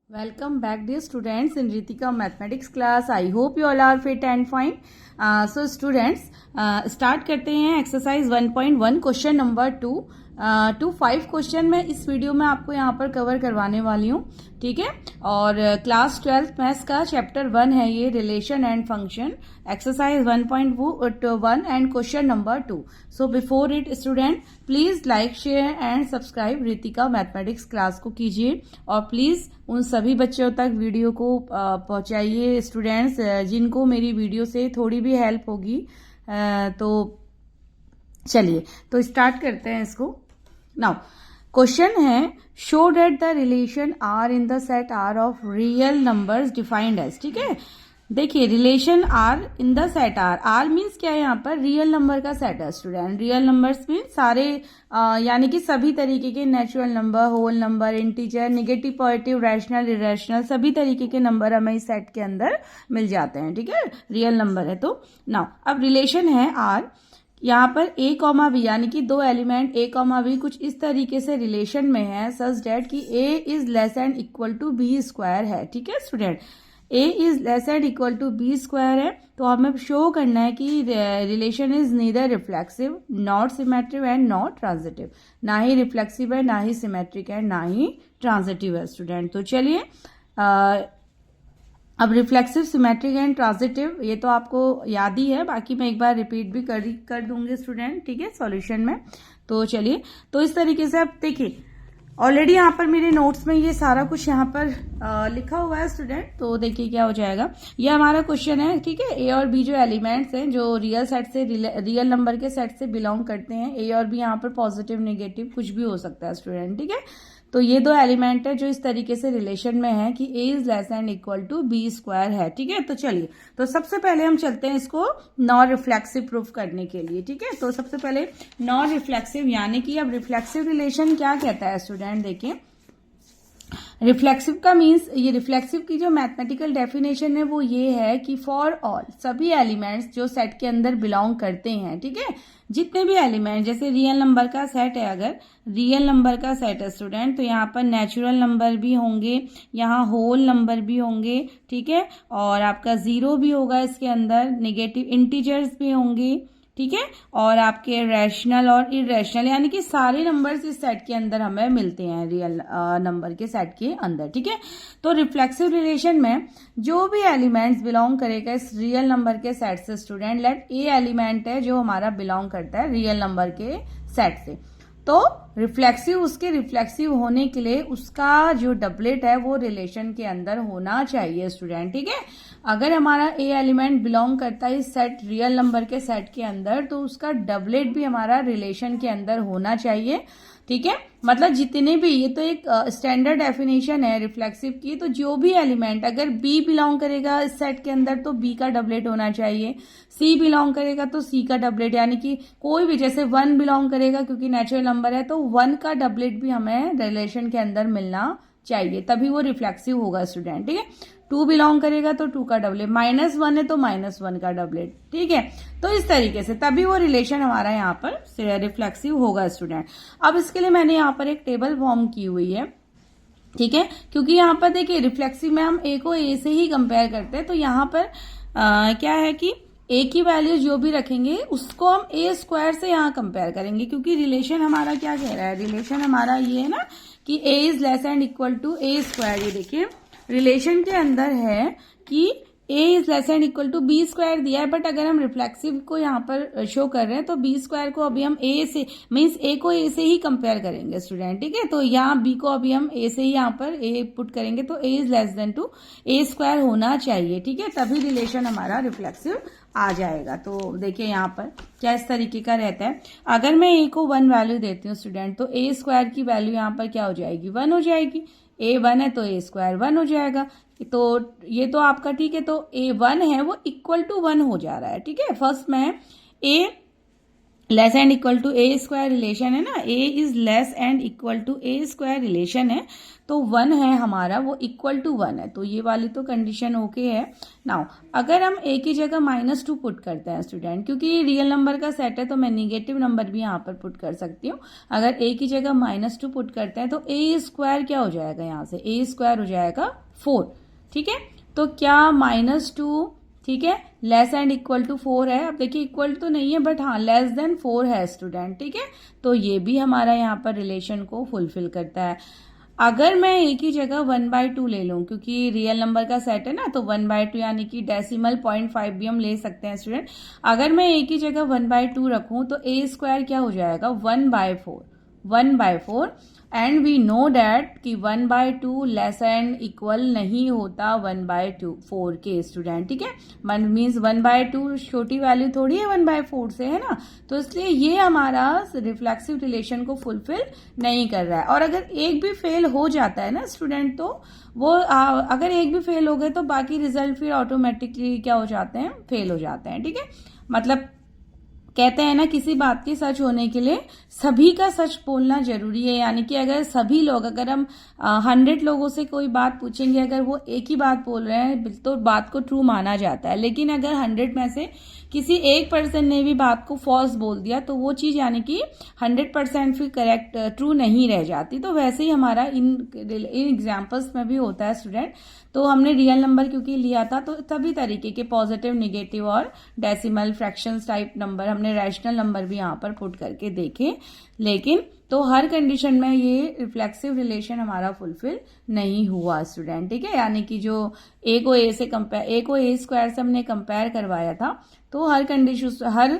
Welcome back, dear students, in Ritika Mathematics class. I hope you all are fit and fine. So students, start करते हैं exercise 1.1 question number 2 to 5 question मैं इस video में आपको यहाँ पर cover करवाने वाली हूँ, ठीक है। और क्लास 12th मैथ्स का चैप्टर 1 है ये, relation and function, exercise 1.1 and question number 2। So before it student, please like share and subscribe Ritika mathematics class को कीजिए और प्लीज उन सभी बच्चों तक वीडियो को पहुंचाइए स्टूडेंट्स जिनको मेरी वीडियो से थोड़ी भी हेल्प होगी। तो चलिए तो स्टार्ट करते हैं इसको। नाउ क्वेश्चन है, show that the relation R in the set R of real numbers defined as, ठीक है। देखिए relation R in the set R means क्या है, यहाँ पर रियल नंबर का सेट है स्टूडेंट। रियल नंबर्स मीन्स सारे यानी कि सभी तरीके के natural number, whole number, integer, negative, positive, rational, irrational, सभी तरीके के नंबर हमें इस सेट के अंदर मिल जाते हैं, ठीक है। रियल नंबर है तो नाउ अब रिलेशन है आर, यहाँ पर ए कॉमा बी यानी कि दो एलिमेंट ए कॉमा बी कुछ इस तरीके से रिलेशन में है सच डेट कि ए is less and equal to B square है, ठीक है student. A is less and equal to B square है तो हमें शो करना है कि relation is neither reflexive, not symmetric and not transitive. ना ही रिफ्लेक्सिव है, ना ही सिमेट्रिक है, ना ही ट्रांजिटिव है स्टूडेंट। तो चलिए अब रिफ्लेक्सिव, सिमेट्रिक एंड ट्रांजिटिव ये तो आपको याद ही है, बाकी मैं एक बार रिपीट भी कर दूंगी स्टूडेंट, ठीक है, सॉल्यूशन में। तो चलिए तो इस तरीके से आप देखिए ऑलरेडी यहाँ पर मेरे नोट्स में ये सारा कुछ यहाँ पर लिखा हुआ है स्टूडेंट। तो देखिए क्या हो जाएगा, ये हमारा क्वेश्चन है, ठीक है। ए और बी जो एलिमेंट्स हैं जो रियल सेट से रियल नंबर के सेट से बिलोंग करते हैं, ए और बी यहाँ पर पॉजिटिव, नेगेटिव कुछ भी हो सकता है स्टूडेंट, ठीक है। तो ये दो एलिमेंट है जो इस तरीके से रिलेशन में है कि ए is less and equal to B square है, ठीक है। तो चलिए तो सबसे पहले हम चलते हैं इसको नॉन रिफ्लेक्सिव प्रूफ करने के लिए, ठीक है। तो सबसे पहले नॉन रिफ्लेक्सिव यानी कि अब रिफ्लेक्सिव रिलेशन क्या कहता है स्टूडेंट, देखिए रिफ्लेक्सिव का मीन्स, ये रिफ्लेक्सिव की जो मैथमेटिकल डेफिनेशन है वो ये है कि फॉर ऑल, सभी एलिमेंट्स जो सेट के अंदर बिलोंग करते हैं, ठीक है, जितने भी एलिमेंट, जैसे रियल नंबर का सेट है, अगर रियल नंबर का सेट है स्टूडेंट तो यहाँ पर नेचुरल नंबर भी होंगे, यहाँ होल नंबर भी होंगे, ठीक है, और आपका जीरो भी होगा इसके अंदर, नेगेटिव इंटीजर्स भी होंगे, ठीक है, और आपके रैशनल और इरेशनल यानी कि सारे नंबर्स इस सेट के अंदर हमें मिलते हैं रियल नंबर के सेट के अंदर, ठीक है। तो रिफ्लेक्सिव रिलेशन में जो भी एलिमेंट्स बिलोंग करेगा इस रियल नंबर के सेट से स्टूडेंट, लेट ए एलिमेंट है जो हमारा बिलोंग करता है रियल नंबर के सेट से, तो रिफ्लेक्सिव, उसके रिफ्लेक्सिव होने के लिए उसका जो डबलेट है वो रिलेशन के अंदर होना चाहिए स्टूडेंट, ठीक है। अगर हमारा ए एलिमेंट बिलोंग करता है इस सेट रियल नंबर के सेट के अंदर तो उसका डबलेट भी हमारा रिलेशन के अंदर होना चाहिए, ठीक है। मतलब जितने भी, ये तो एक स्टैंडर्ड डेफिनेशन है रिफ्लेक्सिव की, तो जो भी एलिमेंट अगर बी बिलोंग करेगा इस सेट के अंदर तो बी का डबलेट होना चाहिए, सी बिलोंग करेगा तो सी का डबलेट, यानी कि कोई भी, जैसे वन बिलोंग करेगा क्योंकि नेचुरल नंबर है तो वन का डबलेट भी हमें रिलेशन के अंदर मिलना चाहिए, तभी वो रिफ्लेक्सिव होगा स्टूडेंट, ठीक है। टू बिलोंग करेगा तो टू का डबलेट, माइनस वन है तो माइनस वन का डबलेट, ठीक है। तो इस तरीके से तभी वो रिलेशन हमारा यहाँ पर रिफ्लेक्सिव होगा स्टूडेंट। अब इसके लिए मैंने यहाँ पर एक टेबल फॉर्म की हुई है, ठीक है, क्योंकि यहाँ पर देखिए रिफ्लेक्सिव में हम ए को ए से ही कंपेयर करते हैं, तो यहाँ पर क्या है कि ए की वैल्यू जो भी रखेंगे उसको हम ए स्क्वायर से यहाँ कंपेयर करेंगे, क्योंकि रिलेशन हमारा क्या कह रहा है, रिलेशन हमारा ये है ना कि ए is less and equal to A square. ये देखिए रिलेशन के अंदर है कि ए is less and equal to B square दिया है, बट अगर हम रिफ्लेक्सिव को यहाँ पर शो कर रहे हैं तो बी स्क्वायर को अभी हम ए से, मीन्स ए को ए से ही कंपेयर करेंगे स्टूडेंट, ठीक है। तो यहाँ बी को अभी हम ए से ही यहाँ पर ए पुट करेंगे तो ए is less than to A square होना चाहिए, ठीक है, तभी रिलेशन हमारा रिफ्लेक्सिव आ जाएगा। तो देखिए यहाँ पर क्या इस तरीके का रहता है, अगर मैं ए को वन वैल्यू देती हूँ स्टूडेंट तो ए स्क्वायर की वैल्यू यहाँ पर क्या हो जाएगी, वन हो जाएगी, ए वन है तो ए स्क्वायर वन हो जाएगा। तो ये तो आपका ठीक है, तो ए वन है वो इक्वल टू वन हो जा रहा है, ठीक है। फर्स्ट में A less and equal to A square relation है ना, ए is less and equal to A square relation है, तो 1 है हमारा वो इक्वल टू 1 है, तो ये वाली तो कंडीशन ओके है। नाउ अगर हम ए की जगह -2 पुट करते हैं स्टूडेंट, क्योंकि ये रियल नंबर का सेट है तो मैं निगेटिव नंबर भी यहाँ पर पुट कर सकती हूँ। अगर ए की जगह -2 पुट करते हैं तो ए स्क्वायर क्या हो जाएगा, यहाँ से ए स्क्वायर हो जाएगा 4, ठीक है। तो क्या -2, ठीक है, लेस एंड इक्वल टू 4 है। अब देखिए इक्वल तो नहीं है बट हाँ लेस देन 4 है स्टूडेंट, ठीक है। तो ये भी हमारा यहाँ पर रिलेशन को फुलफिल करता है। अगर मैं ए की जगह 1/2 ले लूं, क्योंकि रियल नंबर का सेट है ना, तो 1/2 यानी कि डेसिमल 0.5 भी हम ले सकते हैं स्टूडेंट। अगर मैं ए की जगह 1/2 रखूं तो ए स्क्वायर क्या हो जाएगा 1/4 एंड वी नो डैट कि 1/2 लेस एंड इक्वल नहीं होता 1/4 के स्टूडेंट, ठीक है। मीन्स 1/2 छोटी वैल्यू थोड़ी है 1/4 से, है ना। तो इसलिए ये हमारा रिफ्लेक्सिव रिलेशन को फुलफिल नहीं कर रहा है। और अगर एक भी फेल हो जाता है ना स्टूडेंट, तो वो अगर एक भी फेल हो गए तो बाकी रिजल्ट फिर ऑटोमेटिकली क्या हो जाते हैं, फेल हो जाते हैं, ठीक है। मतलब कहते हैं ना, किसी बात की सच होने के लिए सभी का सच बोलना जरूरी है। यानी कि अगर सभी लोग, अगर हम 100 लोगों से कोई बात पूछेंगे, अगर वो एक ही बात बोल रहे हैं तो बात को ट्रू माना जाता है। लेकिन अगर 100 में से किसी एक पर्सन ने भी बात को फॉल्स बोल दिया तो वो चीज यानी कि 100% फिर करेक्ट ट्रू नहीं रह जाती। तो वैसे ही हमारा इन एग्जाम्पल्स में भी होता है स्टूडेंट। तो हमने रियल नंबर क्योंकि लिया था तो सभी तरीके के पॉजिटिव, निगेटिव और डेसिमल फ्रैक्शंस टाइप नंबर, हमने रैशनल नंबर भी यहाँ पर पुट करके देखे। लेकिन तो हर कंडीशन में ये रिफ्लेक्सिव रिलेशन हमारा फुलफिल नहीं हुआ स्टूडेंट, ठीक है। यानी कि जो ए को ए से कंपेयर, ए को ए स्क्वायर से हमने कंपेयर करवाया था, तो हर कंडीशन, हर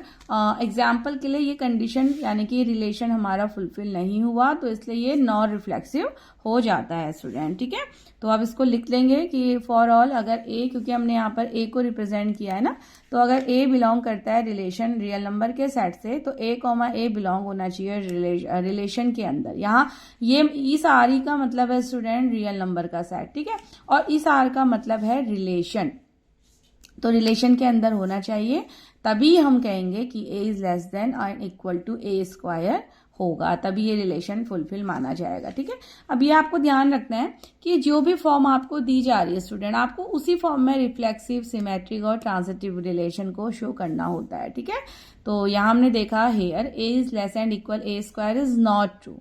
एग्जाम्पल के लिए ये कंडीशन यानी कि रिलेशन हमारा फुलफिल नहीं हुआ, तो इसलिए ये नॉन रिफ्लेक्सिव हो जाता है स्टूडेंट, ठीक है। तो आप इसको लिख लेंगे कि फॉर ऑल, अगर ए, क्योंकि हमने यहाँ पर ए को रिप्रेजेंट किया है ना, तो अगर ए बिलोंग करता है रिलेशन रियल नंबर के सेट से, तो ए कॉमा ए बिलोंग होना चाहिए रिलेशन के अंदर। यहाँ ये इस आर ई का मतलब है स्टूडेंट रियल नंबर का सेट, ठीक है, और इस आर का मतलब है रिलेशन। तो रिलेशन के अंदर होना चाहिए, तभी हम कहेंगे कि ए इज लेस देन और इक्वल टू ए स्क्वायर होगा, तभी ये रिलेशन फुलफिल माना जाएगा, ठीक है। अब ये आपको ध्यान रखना है कि जो भी फॉर्म आपको दी जा रही है स्टूडेंट, आपको उसी फॉर्म में रिफ्लेक्सिव, सिमेट्रिक और ट्रांजिटिव रिलेशन को शो करना होता है, ठीक है। तो यहाँ हमने देखा here a is less and equal a square is not true,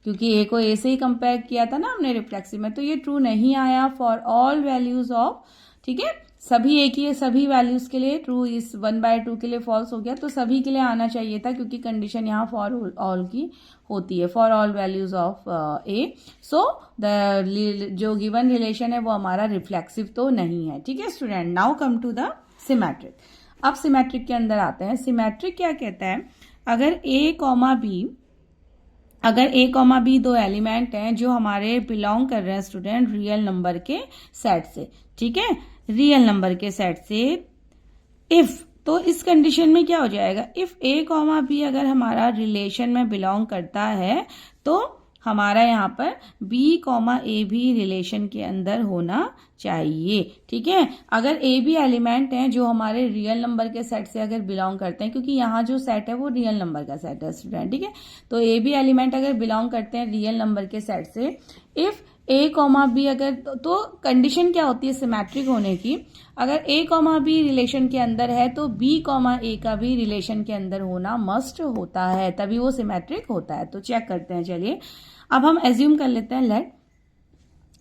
क्योंकि ए को ए से ही कंपेयर किया था ना हमने रिफ्लेक्सिव में, तो ये ट्रू नहीं आया फॉर ऑल वैल्यूज ऑफ, ठीक है, सभी एक ही, सभी वैल्यूज के लिए ट्रू, इस 1/2 के लिए फॉल्स हो गया, तो सभी के लिए आना चाहिए था, क्योंकि कंडीशन यहाँ फॉर ऑल की होती है, for all values of a. So the जो गिवन रिलेशन है वो हमारा रिफ्लेक्सिव तो नहीं है, ठीक है student. Now come to the symmetric. अब सिमेट्रिक के अंदर आते हैं। सिमेट्रिक क्या कहता है, अगर ए कॉमा बी दो एलिमेंट हैं जो हमारे बिलोंग कर रहे हैं स्टूडेंट रियल नंबर के सेट से, ठीक है, रियल नंबर के सेट से, इफ, तो इस कंडीशन में क्या हो जाएगा, इफ ए कॉमा बी अगर हमारा रिलेशन में बिलोंग करता है तो हमारा यहाँ पर बी कॉमा ए भी रिलेशन के अंदर होना चाहिए, ठीक है। अगर ए बी एलिमेंट हैं जो हमारे रियल नंबर के सेट से अगर बिलोंग करते हैं, क्योंकि यहाँ जो सेट है वो रियल नंबर का सेट है स्टूडेंट, ठीक है, तो ए बी एलिमेंट अगर बिलोंग करते हैं रियल नंबर के सेट से, इफ ए कॉमा बी अगर, तो कंडीशन क्या होती है सिमेट्रिक होने की, अगर ए कॉमा बी रिलेशन के अंदर है तो बी कॉमा ए का भी रिलेशन के अंदर होना मस्ट होता है, तभी वो सिमेट्रिक होता है। तो चेक करते हैं, चलिए अब हम एज्यूम कर लेते हैं, लेट,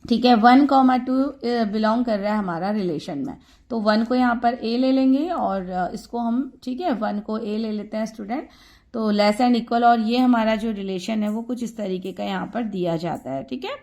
ठीक है, 1,2 बिलोंग कर रहा है हमारा रिलेशन में, तो 1 को यहाँ पर ए ले लेंगे और इसको हम, ठीक है, 1 को ए ले लेते हैं स्टूडेंट, तो लेस एंड इक्वल, और ये हमारा जो रिलेशन है वो कुछ इस तरीके का यहाँ पर दिया जाता है, ठीक है।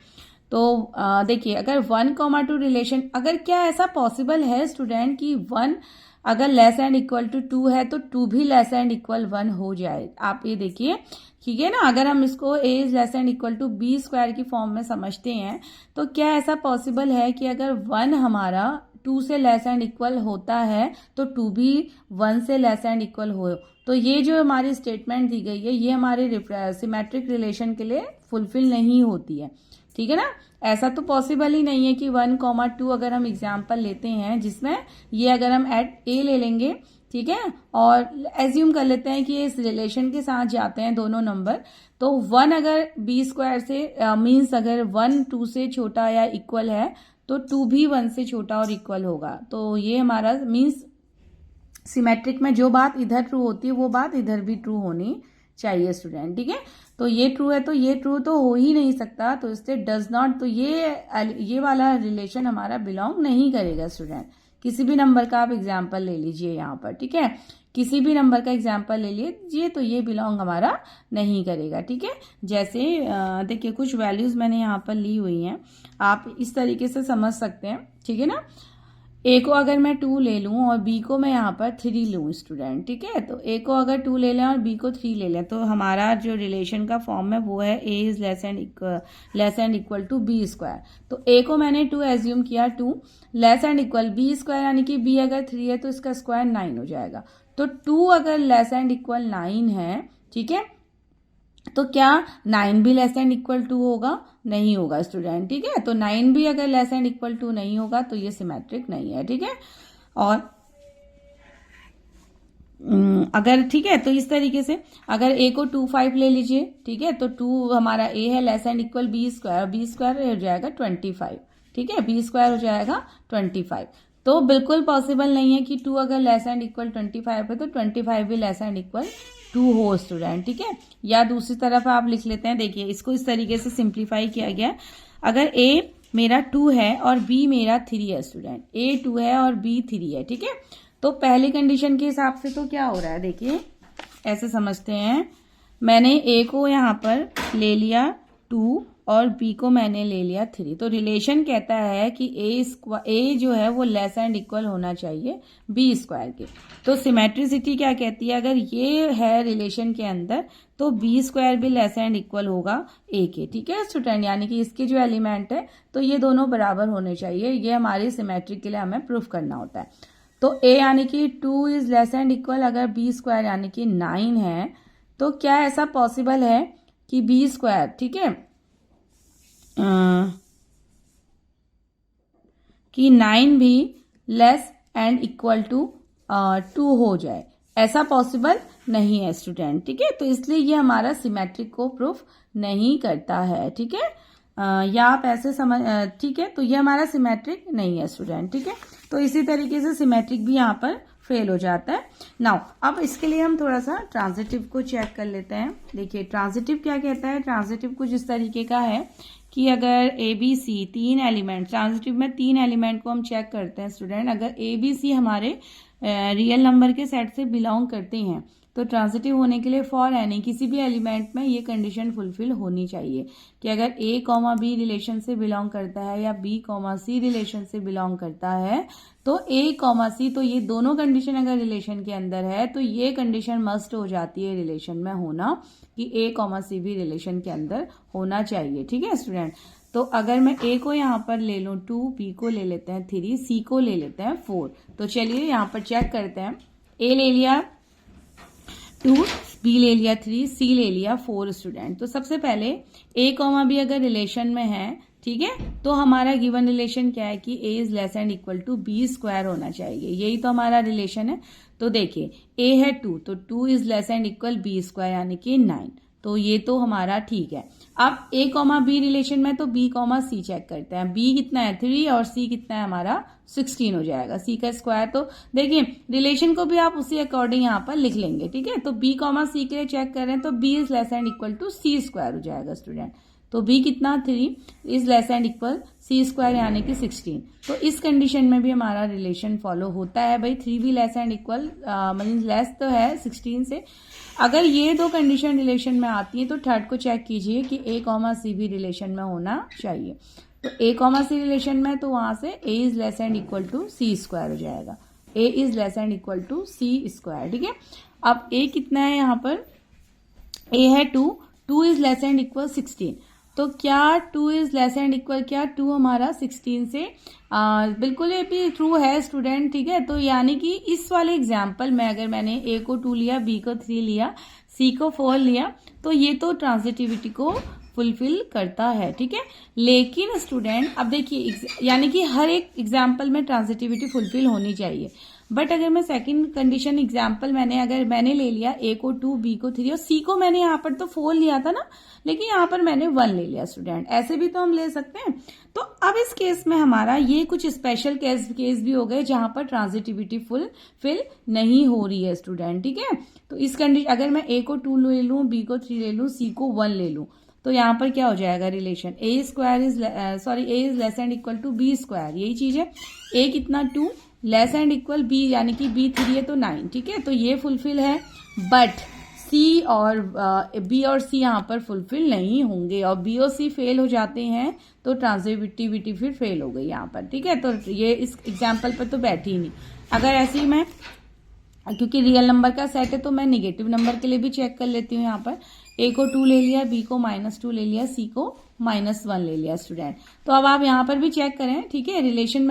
तो देखिए अगर 1,2 रिलेशन, अगर क्या ऐसा पॉसिबल है स्टूडेंट कि 1 अगर लेस एंड इक्वल टू 2 है तो 2 भी लेस एंड इक्वल 1 हो जाए, आप ये देखिए, ठीक है ना। अगर हम इसको a is less and equal to B square की फॉर्म में समझते हैं तो क्या ऐसा पॉसिबल है कि अगर 1 हमारा 2 से लेस एंड इक्वल होता है तो 2 भी 1 से लेस एंड इक्वल हो, तो ये जो हमारी स्टेटमेंट दी गई है ये हमारे सिमेट्रिक रिलेशन के लिए फुलफिल नहीं होती है, ठीक है ना। ऐसा तो पॉसिबल ही नहीं है कि 1,2 अगर हम एग्जाम्पल लेते हैं जिसमें ये अगर हम एट ए ले लेंगे ठीक है। और एज्यूम कर लेते हैं कि इस रिलेशन के साथ जाते हैं दोनों नंबर, तो 1 अगर बी स्क्वायर से मीन्स अगर 1 2 से छोटा या इक्वल है तो 2 भी 1 से छोटा और इक्वल होगा। तो ये हमारा मीन्स सिमेट्रिक में जो बात इधर ट्रू होती है वो बात इधर भी ट्रू होनी चाहिए स्टूडेंट, ठीक है। तो ये ट्रू है तो ये ट्रू तो हो ही नहीं सकता, तो इससे डज नॉट, तो ये वाला रिलेशन हमारा बिलोंग नहीं करेगा स्टूडेंट। किसी भी नंबर का आप एग्जाम्पल ले लीजिए यहाँ पर, ठीक है, किसी भी नंबर का एग्जाम्पल ले लीजिए तो ये बिलोंग हमारा नहीं करेगा, ठीक है। जैसे देखिए कुछ वैल्यूज मैंने यहाँ पर ली हुई हैं, आप इस तरीके से समझ सकते हैं, ठीक है ना। ए को अगर मैं 2 ले लूं और बी को मैं यहाँ पर 3 लूं स्टूडेंट, ठीक है, तो ए को अगर 2 ले लें और बी को 3 ले लें तो हमारा जो रिलेशन का फॉर्म है वो है ए is less and equal to B square. तो ए को मैंने 2 एज्यूम किया, 2 less and equal B square, यानी कि बी अगर 3 है तो इसका स्क्वायर 9 हो जाएगा। तो 2 अगर लेस एंड इक्वल 9 है, ठीक है, तो क्या 9 भी लेस एंड इक्वल टू होगा? नहीं होगा स्टूडेंट, ठीक है। तो 9 भी अगर लेस एंड इक्वल टू नहीं होगा तो ये सिमेट्रिक नहीं है, ठीक है। और अगर, ठीक है, तो इस तरीके से अगर ए को 2 5 ले लीजिए, ठीक है, तो 2 हमारा ए है less and equal B square हो जाएगा 25, ठीक है, बी स्क्वायर हो जाएगा 25। तो बिल्कुल पॉसिबल नहीं है कि 2 अगर लेस एंड इक्वल 25 है तो 25 भी लेस एंड इक्वल 2 हो स्टूडेंट, ठीक है। या दूसरी तरफ आप लिख लेते हैं, देखिए इसको इस तरीके से सिंप्लीफाई किया गया, अगर ए मेरा 2 है और बी मेरा 3 है स्टूडेंट, ए 2 है और बी 3 है, ठीक है, तो पहली कंडीशन के हिसाब से तो क्या हो रहा है, देखिए ऐसे समझते हैं, मैंने ए को यहाँ पर ले लिया 2 और बी को मैंने ले लिया 3, तो रिलेशन कहता है कि ए जो है वो लेस एंड इक्वल होना चाहिए बी स्क्वायर के। तो सिमेट्रिसिटी क्या कहती है, अगर ये है रिलेशन के अंदर तो बी स्क्वायर भी लेस एंड इक्वल होगा ए के, ठीक है स्टूडेंट, यानी कि इसके जो एलिमेंट है तो ये दोनों बराबर होने चाहिए, ये हमारी सिमेट्रिक के लिए हमें प्रूफ करना होता है। तो ए यानी कि 2 इज लेस एंड इक्वल अगर बी स्क्वायर यानी कि 9 है, तो क्या ऐसा पॉसिबल है कि बी स्क्वायर, ठीक है, कि 9 भी लेस एंड इक्वल टू 2 हो जाए? ऐसा पॉसिबल नहीं है स्टूडेंट, ठीक है, तो इसलिए ये हमारा सिमेट्रिक को प्रूफ नहीं करता है, ठीक है, या आप ऐसे समझ, ठीक है, तो ये हमारा सिमेट्रिक नहीं है स्टूडेंट, ठीक है। तो इसी तरीके से सिमेट्रिक भी यहाँ पर फेल हो जाता है। नाउ अब इसके लिए हम थोड़ा सा ट्रांजिटिव को चेक कर लेते हैं। देखिए ट्रांजिटिव क्या कहता है, ट्रांजिटिव कुछ इस तरीके का है कि अगर A B C 3 element, transitive में 3 एलिमेंट को हम चेक करते हैं स्टूडेंट, अगर ए बी सी हमारे रियल नंबर के सेट से बिलोंग करते हैं तो ट्रांजिटिव होने के लिए फॉर एनी किसी भी एलिमेंट में ये कंडीशन फुलफिल होनी चाहिए कि अगर ए कॉमा बी रिलेशन से बिलोंग करता है या बी कॉमा सी रिलेशन से बिलोंग करता है तो ए कॉमा सी, तो ये दोनों कंडीशन अगर रिलेशन के अंदर है तो ये कंडीशन मस्ट हो जाती है रिलेशन में होना कि ए कॉमा सी भी रिलेशन के अंदर होना चाहिए, ठीक है स्टूडेंट। तो अगर मैं ए को यहाँ पर ले लूँ 2, बी को ले लेते हैं 3, सी को ले लेते हैं 4, तो चलिए यहाँ पर चेक करते हैं, ए ले लिया 2, बी ले लिया 3, सी ले लिया 4 स्टूडेंट। तो सबसे पहले ए कॉमा बी अगर रिलेशन में है, ठीक है, तो हमारा गिवन रिलेशन क्या है कि ए is less and equal to B square होना चाहिए, यही तो हमारा रिलेशन है। तो देखिए ए है 2, तो 2 is less and equal B square यानी कि 9, तो ये तो हमारा ठीक है। अब ए कॉमा बी रिलेशन में तो बी कॉमा सी चेक करते हैं, बी कितना है 3 और सी कितना है हमारा 16 हो जाएगा, सी का स्क्वायर। तो देखिए रिलेशन को भी आप उसी अकॉर्डिंग यहाँ पर लिख लेंगे, ठीक है। तो बी कॉमा सी के लिए चेक करें तो B is less and equal to C square हो जाएगा स्टूडेंट, तो बी कितना 3 is less and equal C square यानी कि 16। तो इस कंडीशन में भी हमारा रिलेशन फॉलो होता है भाई, 3 भी less and equal means less तो है 16 से। अगर ये दो कंडीशन रिलेशन में आती है तो थर्ड को चेक कीजिए कि ए कॉमा सी भी रिलेशन में होना चाहिए। तो ए कॉमा सी रिलेशन में तो वहां से A is less and equal to C square हो जाएगा, A is less and equal to C square, ठीक है। अब ए कितना है यहाँ पर, ए है 2, 2 इज लेस एंड इक्वल 16, तो क्या 2 इज लेस एंड इक्वल, क्या 2 हमारा 16 से बिल्कुल ये भी ट्रू है स्टूडेंट, ठीक है। तो यानी कि इस वाले एग्जाम्पल में अगर मैंने ए को 2 लिया, बी को 3 लिया, सी को 4 लिया, तो ये तो ट्रांजिटिविटी को फुलफिल करता है, ठीक है। लेकिन स्टूडेंट अब देखिए यानी कि हर एक एग्जाम्पल में ट्रांजिटिविटी फुलफिल होनी चाहिए, बट अगर मैं सेकंड कंडीशन एग्जांपल अगर मैंने ले लिया ए को 2, बी को 3 और सी को मैंने यहाँ पर तो 4 लिया था ना, लेकिन यहाँ पर मैंने 1 ले लिया स्टूडेंट, ऐसे भी तो हम ले सकते हैं। तो अब इस केस में हमारा ये कुछ स्पेशल केस भी हो गए जहां पर ट्रांजिटिविटी फुलफिल नहीं हो रही है स्टूडेंट, ठीक है। तो इस कंडीशन अगर मैं ए को 2 ले लूं, बी को 3 ले लूं, सी को 1 ले लूं, तो यहाँ पर क्या हो जाएगा relation A is less and equal to B square, यही चीज है। ए कितना 2 लेस एंड इक्वल बी, यानी कि बी 3 है तो 9, ठीक है। तो ये फुलफिल है, बट सी और बी और सी यहाँ पर फुलफिल नहीं होंगे, और बी और सी फेल हो जाते हैं तो ट्रांजिटिविटी फिर फेल हो गई यहाँ पर, ठीक है। तो ये इस एग्जाम्पल पर तो बैठी ही नहीं। अगर ऐसे ही मैं, क्योंकि रियल नंबर का सेट है तो मैं निगेटिव नंबर के लिए भी चेक कर लेती हूँ। यहाँ पर ए को 2 ले लिया, बी को -2 ले लिया, सी को -1 ले लिया स्टूडेंट। तो अब आप यहाँ पर भी चेक करें, ठीक है। रिलेशन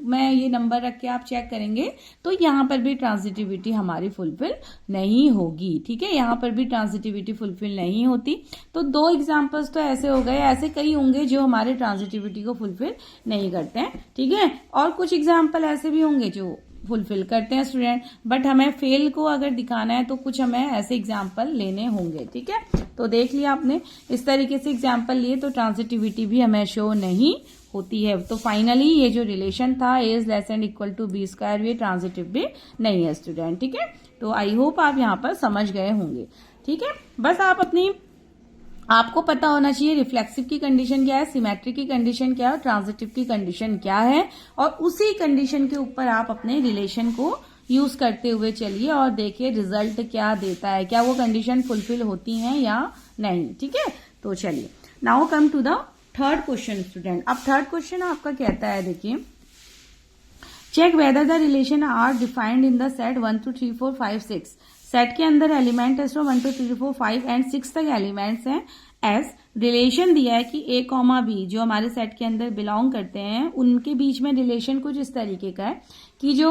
में ये नंबर रख के आप चेक करेंगे तो यहाँ पर भी ट्रांजिटिविटी हमारी फुलफिल नहीं होगी, ठीक है। यहाँ पर भी ट्रांजिटिविटी फुलफिल नहीं होती। तो 2 एग्जाम्पल्स तो ऐसे हो गए, ऐसे कई होंगे जो हमारे ट्रांजिटिविटी को फुलफिल नहीं करते हैं, ठीक है। और कुछ एग्जाम्पल ऐसे भी होंगे जो फुलफिल करते हैं स्टूडेंट, बट हमें फेल को अगर दिखाना है तो कुछ हमें ऐसे एग्जाम्पल लेने होंगे, ठीक है। तो देख लिया आपने, इस तरीके से एग्जाम्पल लिए तो ट्रांजिटिविटी भी हमें शो नहीं होती है। तो फाइनली ये जो रिलेशन था A is less and equal to B square, ये ट्रांजिटिव भी नहीं है स्टूडेंट, ठीक है। तो आई होप आप यहाँ पर समझ गए होंगे, ठीक है। बस आपको पता होना चाहिए रिफ्लेक्सिव की कंडीशन क्या है, सिमेट्रिक की कंडीशन क्या है, ट्रांजिटिव की कंडीशन क्या है, और उसी कंडीशन के ऊपर आप अपने रिलेशन को यूज करते हुए चलिए और देखिए रिजल्ट क्या देता है, क्या वो कंडीशन फुलफिल होती हैं या नहीं, ठीक है। तो चलिए now come to the third question student. अब थर्ड क्वेश्चन आपका कहता है, देखिए, check whether the relation R defined in the set 1 2 3 4 5 6। Set के अंदर एलिमेंट है 1 2 3 4 5 एंड 6 तक एलिमेंट्स हैं। एस रिलेशन दिया है कि ए कॉमा बी जो हमारे सेट के अंदर बिलोंग करते हैं, उनके बीच में रिलेशन कुछ इस तरीके का है कि जो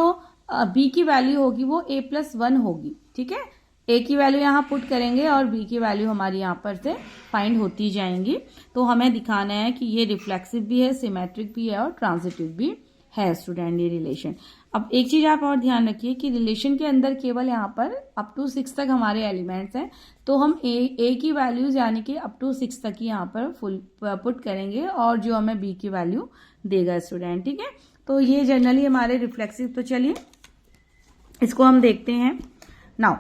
बी की वैल्यू होगी वो a+1 होगी, ठीक है। ए की वैल्यू यहाँ पुट करेंगे और बी की वैल्यू हमारी यहाँ पर से फाइंड होती जाएंगी। तो हमें दिखाना है कि ये रिफ्लेक्सिव भी है, सिमेट्रिक भी है और ट्रांजिटिव भी है स्टूडेंट ये रिलेशन। अब एक चीज आप और ध्यान रखिए कि रिलेशन के अंदर केवल यहाँ पर अप टू 6 तक हमारे एलिमेंट्स हैं, तो हम ए की वैल्यूज यानी कि अप टू 6 तक ही यहाँ पर फुल पुट करेंगे और जो हमें बी की वैल्यू देगा स्टूडेंट, ठीक है। तो ये जनरली हमारे रिफ्लेक्सिव। तो चलिए इसको हम देखते हैं नाउ।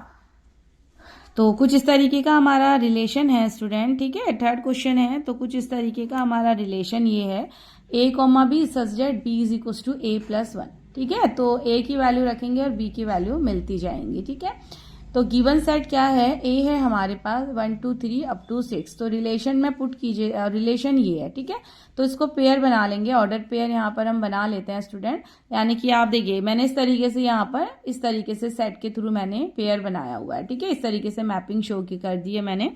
तो कुछ इस तरीके का हमारा रिलेशन है स्टूडेंट, ठीक है। थर्ड क्वेश्चन है तो कुछ इस तरीके का हमारा रिलेशन ये है, ए comma B such that B is equal to a+1, ठीक है। तो ए की वैल्यू रखेंगे और बी की वैल्यू मिलती जाएंगी, ठीक है। तो गिवन सेट क्या है, ए है हमारे पास 1 2 3 अप टू 6। तो रिलेशन में पुट कीजिए, रिलेशन ये है, ठीक है। तो इसको पेयर बना लेंगे, ऑर्डर पेयर यहाँ पर हम बना लेते हैं स्टूडेंट। यानी कि आप देखिए मैंने इस तरीके से यहाँ पर इस तरीके से सेट के थ्रू मैंने पेयर बनाया हुआ है, ठीक है। इस तरीके से मैपिंग शो की कर दी है मैंने।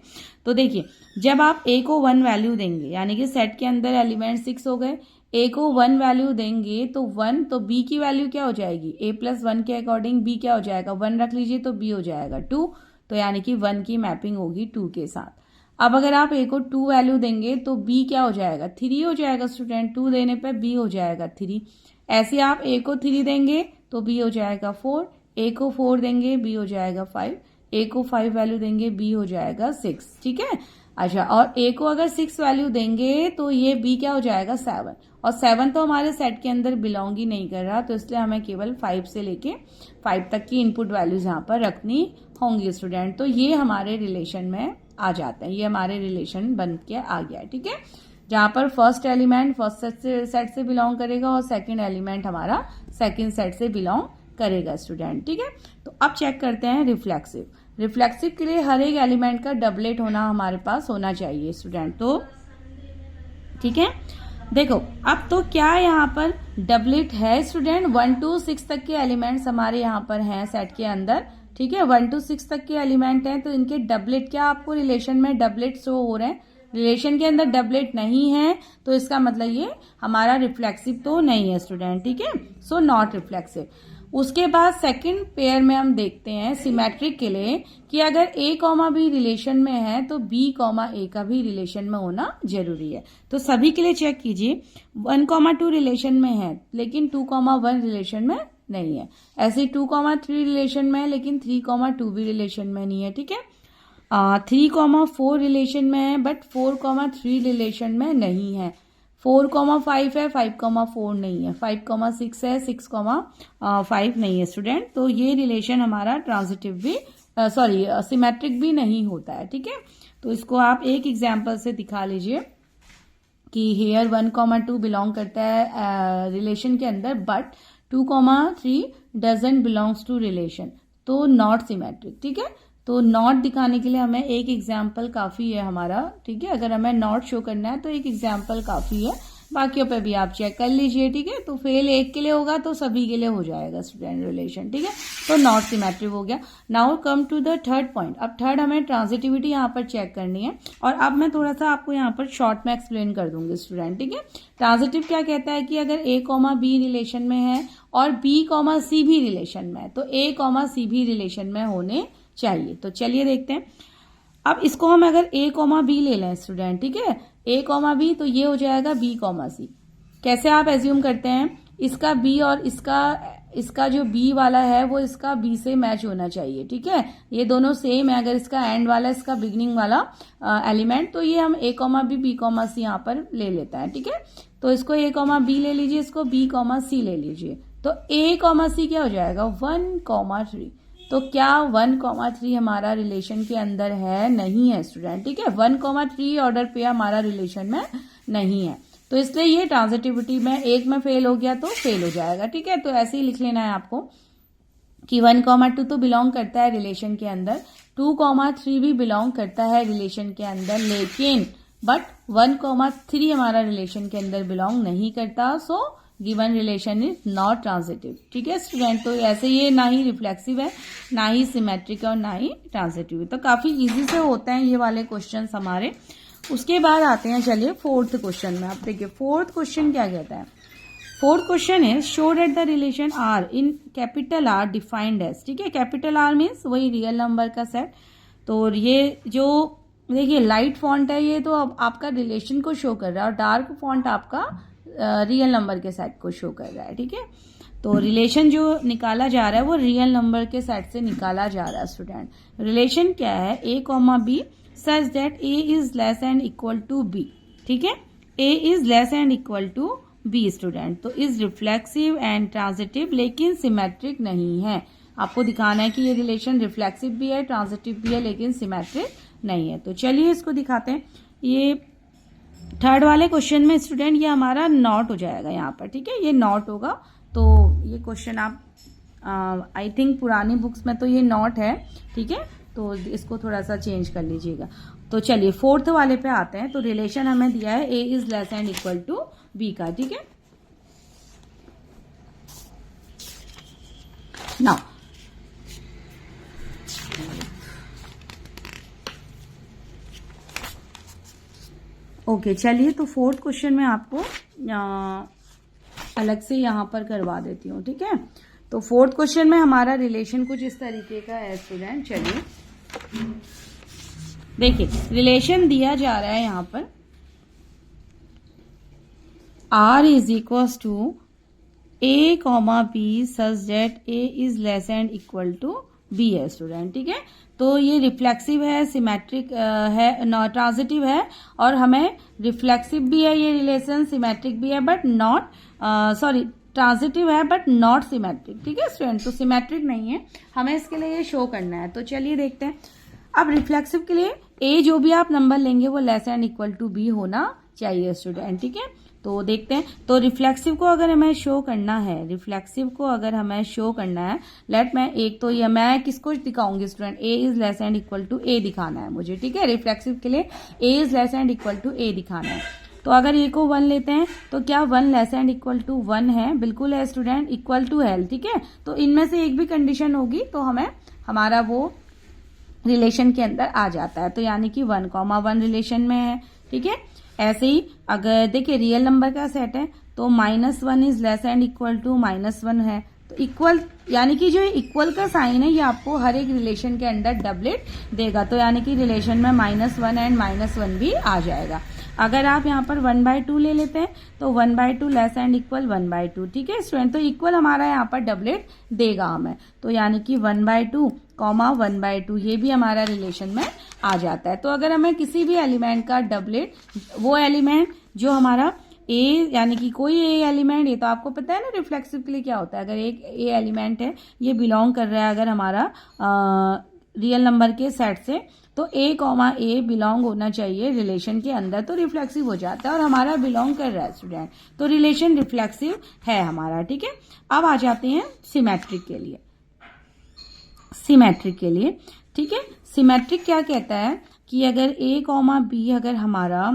तो देखिए जब आप ए को 1 वैल्यू देंगे यानी कि सेट के अंदर एलिमेंट 6 हो गए, ए को 1 वैल्यू देंगे तो 1, तो बी की वैल्यू क्या हो जाएगी, a+1 के अकॉर्डिंग बी क्या हो जाएगा, 1 रख लीजिए तो बी हो जाएगा 2। तो यानी कि 1 की मैपिंग होगी 2 के साथ। अब अगर आप ए को 2 वैल्यू देंगे तो बी क्या हो जाएगा, 3 हो जाएगा स्टूडेंट। 2 देने पे बी हो जाएगा 3। ऐसे आप ए को 3 देंगे तो बी हो जाएगा 4, ए को 4 देंगे बी हो जाएगा 5, ए को 5 वैल्यू देंगे बी हो जाएगा 6, ठीक है। अच्छा, और ए को अगर 6 वैल्यू देंगे तो ये बी क्या हो जाएगा 7, और 7 तो हमारे सेट के अंदर बिलोंग ही नहीं कर रहा, तो इसलिए हमें केवल 5 से लेके 5 तक की इनपुट वैल्यूज यहाँ पर रखनी होंगी स्टूडेंट। तो ये हमारे रिलेशन में आ जाते हैं, ये हमारे रिलेशन बन के आ गया है, ठीक है। जहां पर फर्स्ट एलिमेंट फर्स्ट सेट से बिलोंग करेगा और सेकेंड एलिमेंट हमारा सेकेंड सेट से बिलोंग करेगा स्टूडेंट, ठीक है। तो अब चेक करते हैं रिफ्लेक्सिव। रिफ्लेक्सिव के लिए हर एक एलिमेंट का डबलेट होना हमारे पास होना चाहिए स्टूडेंट। तो ठीक है, देखो अब तो क्या यहाँ पर डबलेट है स्टूडेंट, 1 to 6 तक के एलिमेंट्स हमारे यहाँ पर हैं सेट के अंदर, ठीक है। 1 to 6 तक के एलिमेंट हैं तो इनके डबलेट, क्या आपको रिलेशन में डबलेट शो हो रहे हैं, रिलेशन के अंदर डबलेट नहीं है तो इसका मतलब ये हमारा रिफ्लेक्सिव तो नहीं है स्टूडेंट, ठीक है। So not reflexive. उसके बाद सेकंड पेयर में हम देखते हैं सिमेट्रिक के लिए कि अगर a कॉमा बी रिलेशन में है तो b कॉमा ए का भी रिलेशन में होना जरूरी है। तो सभी के लिए चेक कीजिए 1 कॉमा 2 रिलेशन में है लेकिन 2 कॉमा 1 रिलेशन में नहीं है। ऐसे 2,3 रिलेशन में है लेकिन 3,2 भी रिलेशन में नहीं है, ठीक है। 3,4 रिलेशन में है बट 4,3 रिलेशन में नहीं है। 4,5 है, 5,4 नहीं है। 5,6 है, 6,5 नहीं है स्टूडेंट। तो ये रिलेशन हमारा ट्रांजिटिव भी सिमेट्रिक भी नहीं होता है, ठीक है। तो इसको आप एक एग्जाम्पल से दिखा लीजिए कि हेयर 1,2 बिलोंग करता है रिलेशन के अंदर but 2,3 doesn't belongs to relation, तो नॉट सिमेट्रिक, ठीक है। तो नॉट दिखाने के लिए हमें एक एग्जाम्पल काफी है हमारा, ठीक है। अगर हमें नॉट शो करना है तो एक एग्जाम्पल काफी है, बाकियों पे भी आप चेक कर लीजिए, ठीक है। तो फेल एक के लिए होगा तो सभी के लिए हो जाएगा स्टूडेंट रिलेशन, ठीक है। तो नॉट सिमेट्रिक हो गया। Now come to the third point. अब थर्ड हमें ट्रांजिटिविटी यहाँ पर चेक करनी है और अब मैं थोड़ा सा आपको यहाँ पर शॉर्ट में एक्सप्लेन कर दूंगी स्टूडेंट, ठीक है। ट्रांजिटिव क्या कहता है कि अगर A, B रिलेशन में है और B, C भी रिलेशन में है तो A, C भी रिलेशन में होने चाहिए। तो चलिए देखते हैं। अब इसको हम अगर A, B ले लें स्टूडेंट, ठीक है, A, B तो ये हो जाएगा B, C। कैसे आप एज्यूम करते हैं, इसका B और इसका जो B वाला है वो इसका B से मैच होना चाहिए, ठीक है। ये दोनों सेम है। अगर इसका एंड वाला इसका बिगिनिंग वाला एलिमेंट तो ये हम A, B, C यहाँ पर ले लेता है, ठीक है। तो इसको A, B ले लीजिए, इसको B, C ले लीजिए। तो A, C क्या हो जाएगा 1,3। तो क्या 1,3 हमारा रिलेशन के अंदर है? नहीं है स्टूडेंट, ठीक है। 1,3 ऑर्डर पे हमारा रिलेशन में नहीं है, तो इसलिए ये ट्रांजिटिविटी में एक में फेल हो गया तो फेल हो जाएगा, ठीक है। तो ऐसे ही लिख लेना है आपको कि 1,2 तो बिलोंग करता है रिलेशन के अंदर, 2,3 भी बिलोंग करता है रिलेशन के अंदर, लेकिन बट 1,3 हमारा रिलेशन के अंदर बिलोंग नहीं करता। So given relation is not transitive, ठीक है स्टूडेंट। तो ऐसे ये ना ही रिफ्लेक्सिव है, ना ही सिमेट्रिक है और ना ही ट्रांजिटिव है। तो काफी इजी से होते हैं ये वाले क्वेश्चंस हमारे। उसके बाद आते हैं चलिए फोर्थ क्वेश्चन में। आप देखिए फोर्थ क्वेश्चन क्या कहता है। फोर्थ क्वेश्चन है show that the relation R in capital R defined as, ठीक है। कैपिटल आर मीन्स वही रियल नंबर का सेट। तो ये जो देखिए लाइट फॉन्ट है ये तो अब आपका रिलेशन को शो कर रहा है और डार्क फॉन्ट आपका रियल नंबर के सेट को शो कर रहा है, ठीक है। तो रिलेशन जो निकाला जा रहा है वो रियल नंबर के सेट से निकाला जा रहा है स्टूडेंट। रिलेशन क्या है A, B such that A is less and equal to B, ठीक है। A is less and equal to B student. तो इज रिफ्लेक्सिव एंड ट्रांजिटिव लेकिन सिमेट्रिक नहीं है। आपको दिखाना है कि ये रिलेशन रिफ्लेक्सिव भी है, ट्रांजिटिव भी है, लेकिन सिमेट्रिक नहीं है। तो चलिए इसको दिखाते हैं। ये थर्ड वाले क्वेश्चन में स्टूडेंट ये हमारा नॉट हो जाएगा यहाँ पर, ठीक है। ये नॉट होगा। तो ये क्वेश्चन आप आई थिंक पुरानी बुक्स में तो ये नॉट है, ठीक है। तो इसको थोड़ा सा चेंज कर लीजिएगा। तो चलिए फोर्थ वाले पे आते हैं। तो रिलेशन हमें दिया है A is less and equal to B का, ठीक है। नाउ ओके चलिए तो फोर्थ क्वेश्चन में आपको अलग से यहां पर करवा देती हूँ, ठीक है। तो फोर्थ क्वेश्चन में हमारा रिलेशन कुछ इस तरीके का है स्टूडेंट। चलिए देखिए रिलेशन दिया जा रहा है यहां पर R is equal to A, B such that A is less and equal to B है स्टूडेंट, ठीक है। तो ये रिफ्लेक्सिव है, सिमेट्रिक है, ट्रांजिटिव है और हमें रिफ्लेक्सिव भी है ये रिलेशन, सिमेट्रिक भी है बट नॉट ट्रांजिटिव है बट नॉट सिमेट्रिक, ठीक है स्टूडेंट। तो सिमेट्रिक नहीं है, हमें इसके लिए ये शो करना है। तो चलिए देखते हैं। अब रिफ्लेक्सिव के लिए A जो भी आप नंबर लेंगे वो less and equal to B होना चाहिए स्टूडेंट, ठीक है। तो देखते हैं। तो रिफ्लेक्सिव को अगर हमें शो करना है, लेट मैं एक तो ये मैं किसको दिखाऊंगी student, A is less and equal to A दिखाना है मुझे, ठीक है। रिफ्लेक्सिव के लिए A is less and equal to A दिखाना है। तो अगर A को 1 लेते हैं तो क्या 1 लेस एंड इक्वल टू 1 है? बिल्कुल है स्टूडेंट, इक्वल टू है, ठीक है। तो इनमें से एक भी कंडीशन होगी तो हमें हमारा वो रिलेशन के अंदर आ जाता है। तो यानी कि 1,1 रिलेशन में है, ठीक है। ऐसे ही अगर देखिए रियल नंबर का सेट है तो -1 is less and equal to -1 है। तो इक्वल यानी कि जो इक्वल का साइन है ये आपको हर एक रिलेशन के अंदर डबलेट देगा। तो यानी कि रिलेशन में -1 एंड -1 भी आ जाएगा। अगर आप यहाँ पर 1/2 ले लेते हैं तो 1/2 लेस एंड इक्वल 1/2, ठीक है स्टूडेंट। तो इक्वल हमारा यहाँ पर डबलेट देगा हमें, तो यानी कि 1/2 कॉमा 1/2 ये भी हमारा रिलेशन में आ जाता है। तो अगर हमें किसी भी एलिमेंट का डबलेट, वो एलिमेंट जो हमारा ए यानी कि कोई ए एलिमेंट, ये तो आपको पता है ना रिफ्लेक्सिव के लिए क्या होता है। अगर एक ए एलिमेंट है, ये बिलोंग कर रहा है अगर हमारा रियल नंबर के सेट से, तो ए कॉमा ए बिलोंग होना चाहिए रिलेशन के अंदर, तो रिफ्लेक्सिव हो जाता है और हमारा बिलोंग कर रहा है स्टूडेंट, तो रिलेशन रिफ्लेक्सिव है हमारा, ठीक है। अब आ जाते हैं सिमेट्रिक के लिए। सिमेट्रिक के लिए, ठीक है, सिमेट्रिक क्या कहता है कि अगर ए कॉमा बी अगर हमारा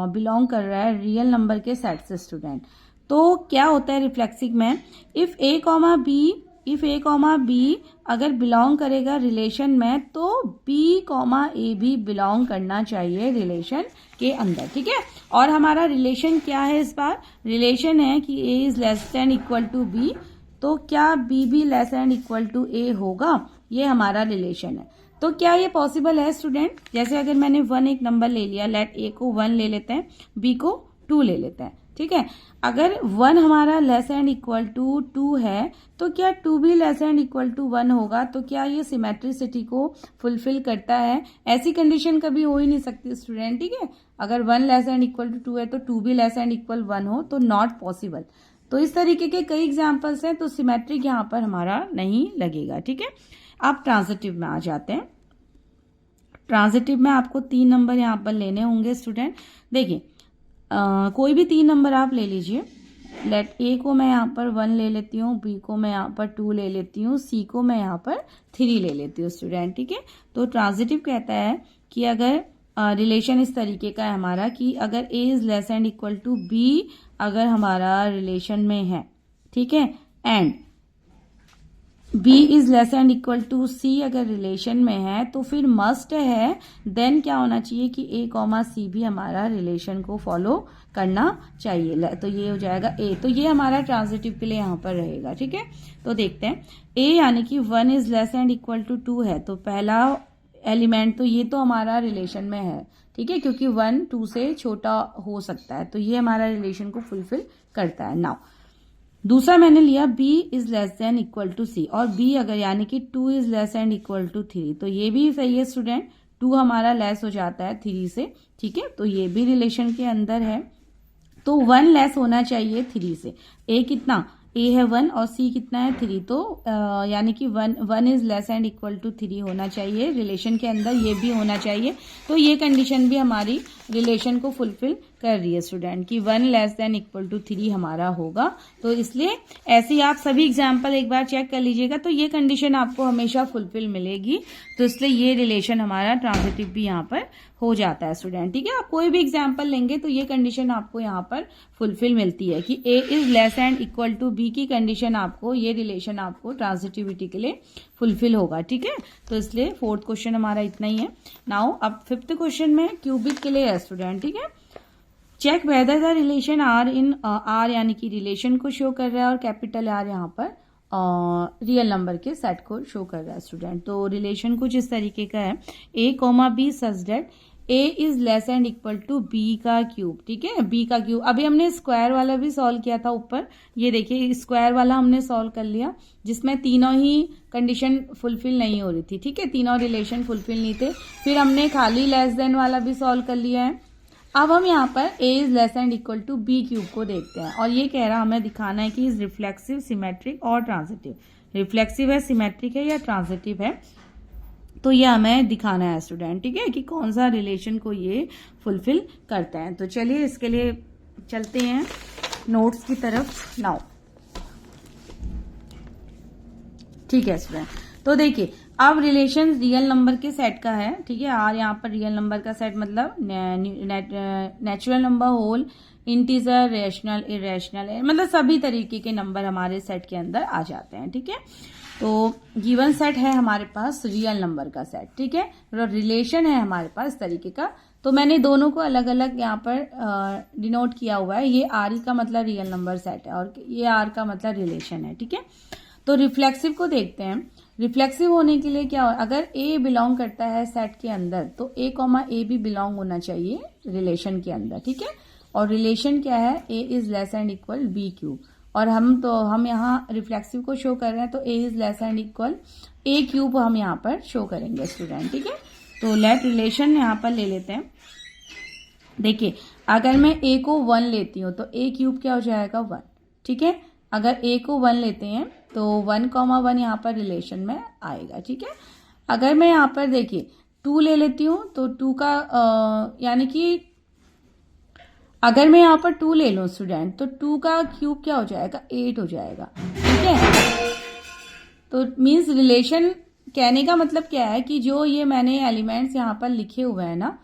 बिलोंग कर रहा है रियल नंबर के सेट से स्टूडेंट, तो क्या होता है रिफ्लेक्सिव में, इफ ए कॉमा बी अगर बिलोंग करेगा रिलेशन में, तो बी कॉमा ए भी बिलोंग करना चाहिए रिलेशन के अंदर, ठीक है। और हमारा रिलेशन क्या है इस बार, रिलेशन है कि ए is less than equal to B, तो क्या बी भी less than equal to A होगा, ये हमारा रिलेशन है। तो क्या ये पॉसिबल है स्टूडेंट, जैसे अगर मैंने 1 एक नंबर ले लिया, लेट ए को 1 ले लेते हैं, बी को 2 ले लेते हैं, ठीक है। अगर 1 हमारा लेस एंड इक्वल टू 2 है, तो क्या 2 भी लेस एंड इक्वल टू 1 होगा, तो क्या ये सिमेट्रिसिटी को फुलफिल करता है। ऐसी कंडीशन कभी हो ही नहीं सकती स्टूडेंट, ठीक है। अगर 1 लेस एंड इक्वल टू 2 है तो 2 भी लेस एंड इक्वल 1 हो, तो नॉट पॉसिबल। तो इस तरीके के कई एग्जाम्पल्स हैं, तो सिमेट्रिक यहाँ पर हमारा नहीं लगेगा, ठीक है। आप ट्रांजिटिव में आ जाते हैं। ट्रांजिटिव में आपको 3 नंबर यहाँ पर लेने होंगे स्टूडेंट। देखिए कोई भी 3 नंबर आप ले लीजिए, लेट ए को मैं यहाँ पर 1 ले लेती हूँ, बी को मैं यहाँ पर 2 ले लेती हूँ, सी को मैं यहाँ पर 3 ले लेती हूँ स्टूडेंट, ठीक है। तो ट्रांजिटिव कहता है कि अगर रिलेशन इस तरीके का है हमारा कि अगर ए is less and equal to B अगर हमारा रिलेशन में है, ठीक है, and B is less and equal to C अगर रिलेशन में है, तो फिर मस्ट है देन क्या होना चाहिए कि ए कॉमा सी भी हमारा रिलेशन को फॉलो करना चाहिए। तो ये हो जाएगा ए, तो ये हमारा ट्रांजिटिव के लिए यहाँ पर रहेगा, ठीक है। तो देखते हैं ए यानी कि 1 is less and equal to 2 है, तो पहला एलिमेंट तो ये तो हमारा रिलेशन में है, ठीक है, क्योंकि 1 2 से छोटा हो सकता है, तो ये हमारा रिलेशन को फुलफिल करता है। नाउ दूसरा मैंने लिया b is less than equal to c, और b अगर यानी कि 2 is less and equal to 3, तो ये भी सही है स्टूडेंट, 2 हमारा लेस हो जाता है 3 से, ठीक है, तो ये भी रिलेशन के अंदर है। तो 1 लेस होना चाहिए 3 से, a कितना, a है 1 और c कितना है 3, तो यानी कि 1 is less and equal to 3 होना चाहिए रिलेशन के अंदर, ये भी होना चाहिए। तो ये कंडीशन भी हमारी रिलेशन को फुलफिल कर रही है स्टूडेंट कि 1 लेस देन इक्वल टू 3 हमारा होगा। तो इसलिए ऐसे ही आप सभी एग्जाम्पल एक बार चेक कर लीजिएगा, तो ये कंडीशन आपको हमेशा फुलफिल मिलेगी, तो इसलिए ये रिलेशन हमारा ट्रांजिटिव भी यहाँ पर हो जाता है स्टूडेंट, ठीक है। आप कोई भी एग्जाम्पल लेंगे तो ये कंडीशन आपको यहाँ पर फुलफिल मिलती है कि ए is less and equal to b की कंडीशन आपको, ये रिलेशन आपको ट्रांजिटिविटी के लिए फुलफिल होगा, ठीक है। तो इसलिए 4th क्वेश्चन हमारा इतना ही है। नाउ अब 5th क्वेश्चन में क्यूबिक के लिए है स्टूडेंट, ठीक है। Check whether the relation R in R यानी कि रिलेशन को शो कर रहा है, और कैपिटल आर यहाँ पर रियल नंबर के सेट को शो कर रहा है स्टूडेंट। तो रिलेशन कुछ इस तरीके का है, ए comma B such that a is less and equal to b का क्यूब, ठीक है, बी का क्यूब। अभी हमने स्क्वायर वाला भी सॉल्व किया था ऊपर, ये देखिए स्क्वायर वाला हमने सॉल्व कर लिया, जिसमें तीनों ही कंडीशन फुलफिल नहीं हो रही थी, ठीक है, तीनों रिलेशन फुलफिल नहीं थे। फिर हमने खाली लेस देन वाला भी सॉल्व कर लिया है। अब हम यहाँ पर a is less and equal to B cube को देखते हैं, और ये कह रहा हमें दिखाना है कि इज रिफ्लेक्सिव, सिमेट्रिक और ट्रांजिटिव, रिफ्लेक्सिव है, सिमेट्रिक है या ट्रांजिटिव है, तो ये हमें दिखाना है स्टूडेंट, ठीक है, कि कौन सा रिलेशन को ये फुलफिल करता है। तो चलिए इसके लिए चलते हैं नोट्स की तरफ नाउ, ठीक है स्टूडेंट। तो देखिए अब रिलेशन रियल नंबर के सेट का है, ठीक है, आर यहाँ पर रियल नंबर का सेट मतलब natural number, whole, integer, rational, irrational, मतलब सभी तरीके के नंबर हमारे सेट के अंदर आ जाते हैं, ठीक है। तो गिवन सेट है हमारे पास रियल नंबर का सेट, ठीक है, और रिलेशन है हमारे पास इस तरीके का। तो मैंने दोनों को अलग अलग यहाँ पर डिनोट किया हुआ है, ये आर का मतलब रियल नंबर सेट है और ये आर का मतलब रिलेशन है, ठीक है। तो रिफ्लेक्सिव को देखते हैं। रिफ्लेक्सिव होने के लिए क्या हो, अगर ए बिलोंग करता है सेट के अंदर तो ए कॉमा ए भी बिलोंग होना चाहिए रिलेशन के अंदर, ठीक है। और रिलेशन क्या है, ए is less and equal B cube, और हम यहाँ रिफ्लेक्सिव को शो कर रहे हैं तो ए is less and equal a cube हम यहाँ पर शो करेंगे स्टूडेंट, ठीक है। तो लेट रिलेशन यहाँ पर ले लेते हैं। देखिए अगर मैं ए को 1 लेती हूँ तो ए क्यूब क्या हो जाएगा 1, ठीक है। अगर ए को 1 लेते हैं तो 1,1 यहाँ पर रिलेशन में आएगा, ठीक है। अगर मैं यहाँ पर देखिए 2 ले लेती हूँ तो 2 का यानी कि अगर मैं यहाँ पर 2 ले लूँ स्टूडेंट तो 2 का क्यूब क्या हो जाएगा 8 हो जाएगा, ठीक है। तो मीन्स रिलेशन कहने का मतलब क्या है कि जो ये मैंने एलिमेंट्स यहाँ पर लिखे हुए हैं ना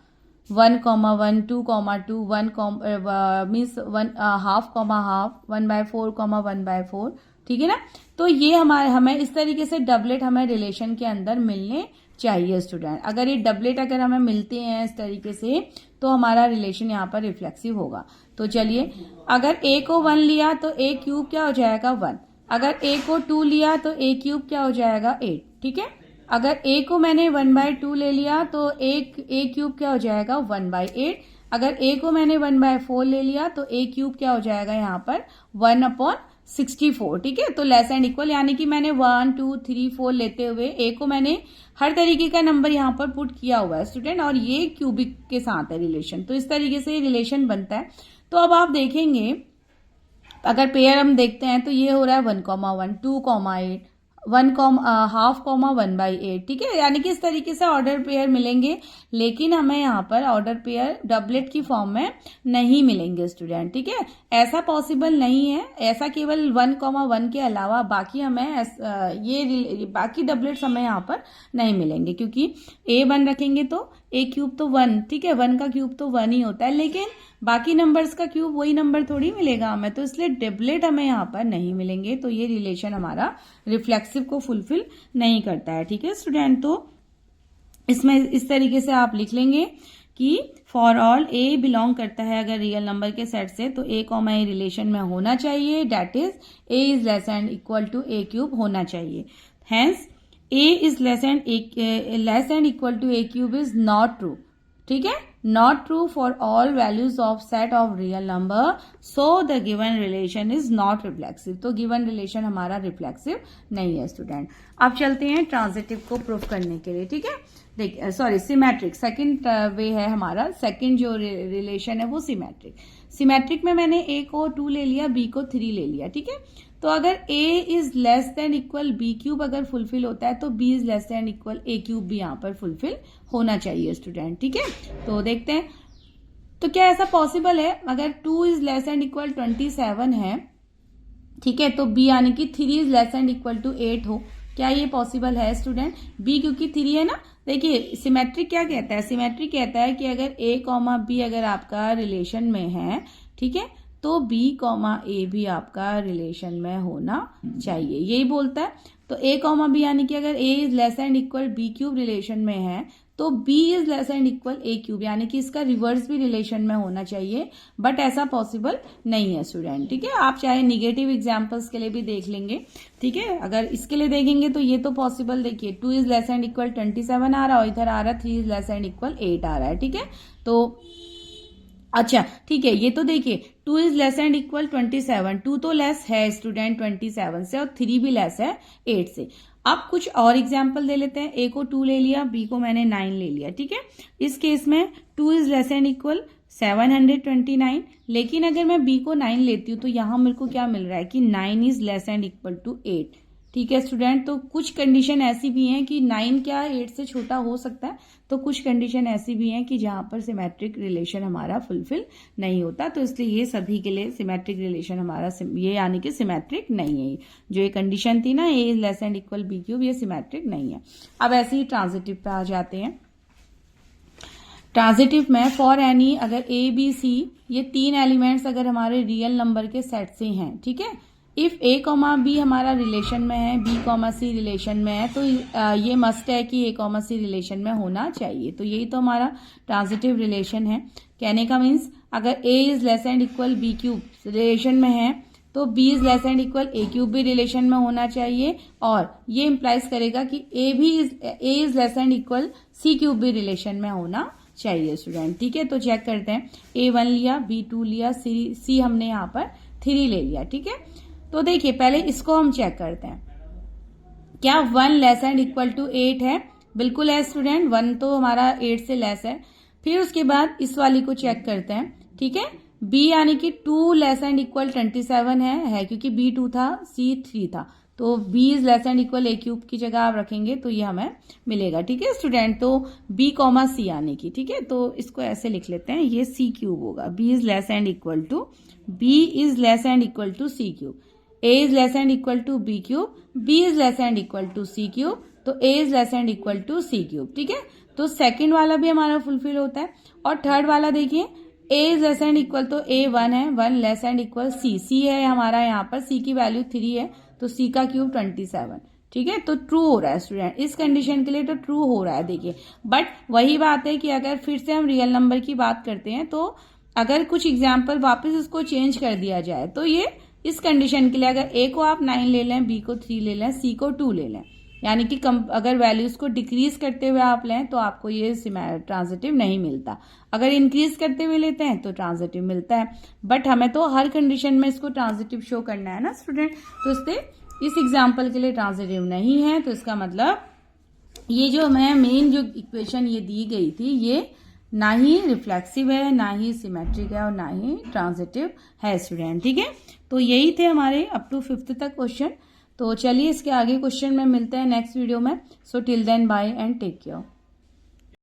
1,1, 2,2, 1 मीन्स 1 हाफ, 1/4, 1/4, ठीक है ना। तो ये हमें इस तरीके से डबलेट हमें रिलेशन के अंदर मिलने चाहिए स्टूडेंट। अगर ये डबलेट अगर हमें मिलते हैं इस तरीके से तो हमारा रिलेशन यहाँ पर रिफ्लेक्सिव होगा। तो चलिए अगर ए को 1 लिया तो ए क्यूब क्या हो जाएगा 1, अगर ए को 2 लिया तो ए क्यूब क्या हो जाएगा 8, ठीक है। अगर ए को मैंने 1/2 ले लिया तो ए क्यूब क्या हो जाएगा 1/8, अगर ए को मैंने 1/4 ले लिया तो ए क्यूब क्या हो जाएगा यहाँ पर 1/64, ठीक है। तो लेस एंड इक्वल यानी कि मैंने 1, 2, 3, 4 लेते हुए ए को मैंने हर तरीके का नंबर यहाँ पर पुट किया हुआ है स्टूडेंट, और ये क्यूबिक के साथ है रिलेशन। तो इस तरीके से रिलेशन बनता है। तो अब आप देखेंगे अगर पेयर हम देखते हैं तो ये हो रहा है 1,1, 2,8, 1,5, 1/8, ठीक है। यानी कि इस तरीके से ऑर्डर पेयर मिलेंगे, लेकिन हमें यहाँ पर ऑर्डर पेयर डबलेट की फॉर्म में नहीं मिलेंगे स्टूडेंट, ठीक है। ऐसा पॉसिबल नहीं है, ऐसा केवल 1,1 के अलावा बाकी हमें बाकी डबलेट्स हमें यहाँ पर नहीं मिलेंगे, क्योंकि ए 1 रखेंगे तो ए क्यूब तो 1, ठीक है, 1 का क्यूब तो 1 ही होता है, लेकिन बाकी नंबर्स का क्यूब वही नंबर थोड़ी मिलेगा हमें, तो इसलिए डबलेट हमें यहाँ पर नहीं मिलेंगे। तो ये रिलेशन हमारा रिफ्लेक्सिव को फुलफिल नहीं करता है, ठीक है स्टूडेंट। तो इसमें इस तरीके से आप लिख लेंगे कि फॉर ऑल ए बिलोंग करता है अगर रियल नंबर के सेट से तो ए कॉमा ए रिलेशन में होना चाहिए, that is A is less and equal to A cube होना चाहिए। Hence A is less and equal to A cube is not true, ठीक है, not true for all values of set of real number, so the given relation is not reflexive. तो given relation हमारा reflexive नहीं है student. अब चलते हैं transitive को प्रूफ करने के लिए, ठीक है। देखिए सॉरी सिमेट्रिक सेकंड वे है हमारा, सेकंड जो रिलेशन है वो सिमेट्रिक। सिमेट्रिक में मैंने ए को 2 ले लिया, बी को 3 ले लिया, ठीक है। तो अगर a is less than equal B cube अगर फुलफिल होता है तो b is less than equal a cube भी यहाँ पर फुलफिल होना चाहिए स्टूडेंट, ठीक है। तो देखते हैं तो क्या ऐसा पॉसिबल है, अगर 2 इज लेस एंड इक्वल 27 है, ठीक है, तो b यानी कि 3 is less and equal to 8 हो, क्या ये पॉसिबल है स्टूडेंट। b क्योंकि 3 है ना। देखिए सिमेट्रिक क्या कहता है, सिमेट्रिक कहता है कि अगर a कॉमा b अगर आपका रिलेशन में है, ठीक है, तो b कॉमा ए भी आपका रिलेशन में होना चाहिए, यही बोलता है। तो a कॉमा बी यानी कि अगर a is less and equal B cube relation में है तो b is less and equal a cube, यानी कि इसका रिवर्स भी रिलेशन में होना चाहिए, बट ऐसा पॉसिबल नहीं है स्टूडेंट, ठीक है। आप चाहे निगेटिव एग्जांपल्स के लिए भी देख लेंगे, ठीक है। अगर इसके लिए देखेंगे तो ये तो पॉसिबल, देखिए 2 इज लेस एंड इक्वल 27 आ रहा है और इधर आ रहा है 3 इज लेस एंड इक्वल 8 आ रहा है, ठीक है। तो अच्छा ठीक है, ये तो देखिए 2 इज लेस एंड इक्वल 27, 2 तो लेस है स्टूडेंट 27 से और 3 भी लेस है 8 से। अब कुछ और एग्जाम्पल दे लेते हैं, ए को 2 ले लिया, बी को मैंने 9 ले लिया, ठीक है। इस केस में 2 इज लेस एंड इक्वल 729, लेकिन अगर मैं बी को 9 लेती हूँ तो यहां मेरे को क्या मिल रहा है कि 9 is less and equal to 8, ठीक है स्टूडेंट। तो कुछ कंडीशन ऐसी भी हैं कि 9 क्या 8 से छोटा हो सकता है, तो कुछ कंडीशन ऐसी भी हैं कि जहां पर सिमेट्रिक रिलेशन हमारा फुलफिल नहीं होता, तो इसलिए ये सभी के लिए सिमेट्रिक रिलेशन हमारा ये यानी कि सिमेट्रिक नहीं है। जो ये कंडीशन थी ना ए is less and equal B cube, ये सिमेट्रिक नहीं है। अब ऐसे ही ट्रांजिटिव पे आ जाते हैं। ट्रांजिटिव में फॉर एनी अगर ए बी सी ये 3 एलिमेंट्स अगर हमारे रियल नंबर के सेट से हैं, ठीक है, इफ ए कॉमा बी हमारा रिलेशन में है, बी कॉमा सी रिलेशन में है, तो ये मस्ट है कि ए कॉमा सी रिलेशन में होना चाहिए। तो यही तो हमारा ट्रांजिटिव रिलेशन है। कहने का मीन्स अगर ए is less and equal B cube relation में है तो b is less and equal a cube भी रिलेशन में होना चाहिए, और ये इंप्लाइज करेगा कि ए is less and equal c cube भी रिलेशन में होना चाहिए स्टूडेंट। ठीक है, तो चेक करते हैं। A1 लिया, B2 लिया, C हमने यहाँ पर 3 ले लिया। ठीक है, तो देखिए पहले इसको हम चेक करते हैं। क्या 1 लेस एंड इक्वल टू 8 है? बिल्कुल है स्टूडेंट, 1 तो हमारा 8 से लेस है। फिर उसके बाद इस वाली को चेक करते हैं। ठीक है, B यानी कि 2 लेस एंड इक्वल 27 है क्योंकि B 2 था, C 3 था, तो B is less and equal a cube की जगह आप रखेंगे तो ये हमें मिलेगा। ठीक है स्टूडेंट, तो B कॉमा C यानी कि, ठीक है, तो इसको ऐसे लिख लेते हैं, ये C क्यूब होगा। B is less and equal to C cube, A is less and equal to B cube, B is less and equal to C cube, तो A is less and equal to C cube. ठीक है, तो second वाला भी हमारा fulfil होता है। और थर्ड वाला देखिए, A is less and equal तो A 1 है, 1 लेस एंड इक्वल C है हमारा, यहाँ पर C की वैल्यू 3 है, तो C का क्यूब 27। ठीक है, तो ट्रू हो रहा है स्टूडेंट, इस कंडीशन के लिए तो ट्रू हो रहा है। देखिए, बट वही बात है कि अगर फिर से हम रियल नंबर की बात करते हैं, तो अगर कुछ एग्जाम्पल वापस इसको चेंज कर दिया जाए, तो ये इस कंडीशन के लिए अगर A को आप 9 ले लें, B को 3 ले लें, C को 2 ले लें, यानी कि अगर वैल्यूज को डिक्रीज करते हुए आप लें तो आपको ये ट्रांजिटिव नहीं मिलता। अगर इंक्रीज करते हुए लेते हैं तो ट्रांजिटिव मिलता है, बट हमें तो हर कंडीशन में इसको ट्रांजिटिव शो करना है ना स्टूडेंट, तो इससे इस एग्जाम्पल के लिए ट्रांजिटिव नहीं है। तो इसका मतलब ये जो हमें मेन जो इक्वेशन ये दी गई थी, ये ना ही रिफ्लेक्सिव है, ना ही सिमेट्रिक है, और ना ही ट्रांजिटिव है स्टूडेंट। ठीक है, तो यही थे हमारे अप टू 5th तक क्वेश्चन। तो चलिए इसके आगे क्वेश्चन में मिलते हैं नेक्स्ट वीडियो में। So till then bye and take care.